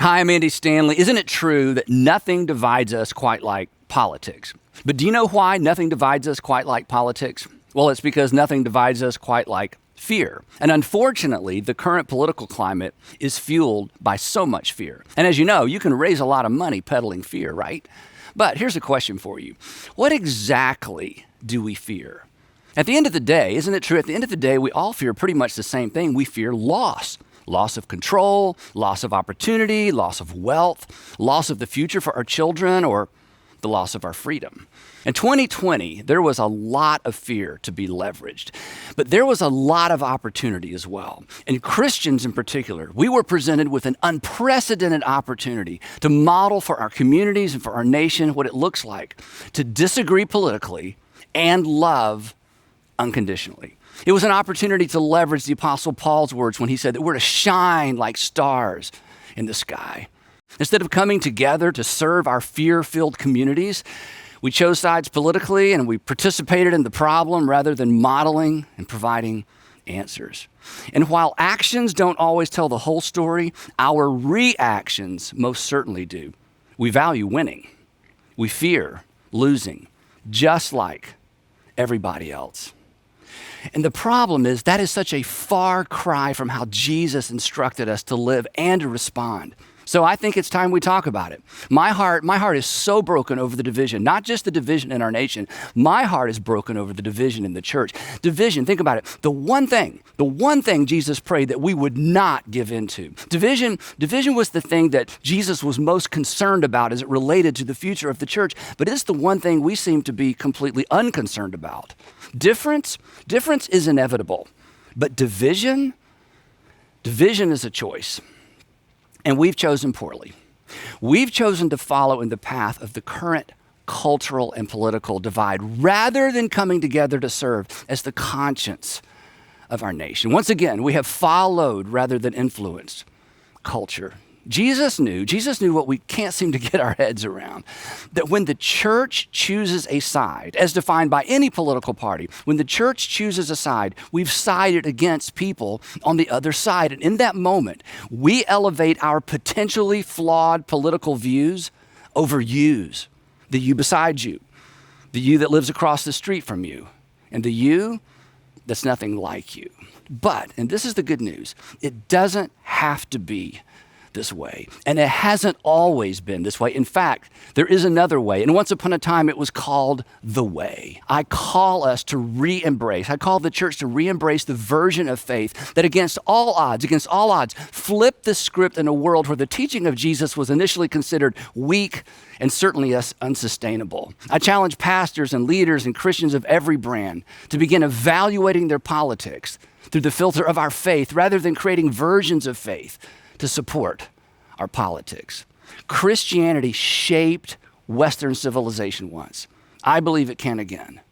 Hi, I'm Andy Stanley. Isn't it true that nothing divides us quite like politics? But do you know why nothing divides us quite like politics? Well, it's because nothing divides us quite like fear. And unfortunately, the current political climate is fueled by so much fear. And as you know, you can raise a lot of money peddling fear, right? But here's a question for you. What exactly do we fear? At the end of the day, isn't it true? At the end of the day, we all fear pretty much the same thing. We fear loss. Loss of control, loss of opportunity, loss of wealth, loss of the future for our children, or the loss of our freedom. In 2020, there was a lot of fear to be leveraged, but there was a lot of opportunity as well. And Christians in particular, we were presented with an unprecedented opportunity to model for our communities and for our nation what it looks like to disagree politically and love unconditionally. It was an opportunity to leverage the Apostle Paul's words when he said that we're to shine like stars in the sky. Instead of coming together to serve our fear-filled communities, we chose sides politically and we participated in the problem rather than modeling and providing answers. And while actions don't always tell the whole story, our reactions most certainly do. We value winning. We fear losing, just like everybody else. And the problem is that is such a far cry from how Jesus instructed us to live and to respond. So I think it's time we talk about it. My heart is so broken over the division, not just the division in our nation. My heart is broken over the division in the church. Division, think about it. The one thing Jesus prayed that we would not give into. Division was the thing that Jesus was most concerned about as it related to the future of the church, but it's the one thing we seem to be completely unconcerned about. Difference is inevitable, but division is a choice. And we've chosen poorly. We've chosen to follow in the path of the current cultural and political divide rather than coming together to serve as the conscience of our nation. Once again, we have followed rather than influenced culture. Jesus knew what we can't seem to get our heads around, that when the church chooses a side, as defined by any political party, when the church chooses a side, we've sided against people on the other side. And in that moment, we elevate our potentially flawed political views over yous, the you beside you, the you that lives across the street from you, and the you that's nothing like you. But, and this is the good news, it doesn't have to be this way. And it hasn't always been this way. In fact, there is another way. And once upon a time, it was called the way. I call us to I call the church to re-embrace the version of faith that against all odds, flipped the script in a world where the teaching of Jesus was initially considered weak and certainly unsustainable. I challenge pastors and leaders and Christians of every brand to begin evaluating their politics through the filter of our faith rather than creating versions of faith to support our politics. Christianity shaped Western civilization once. I believe it can again.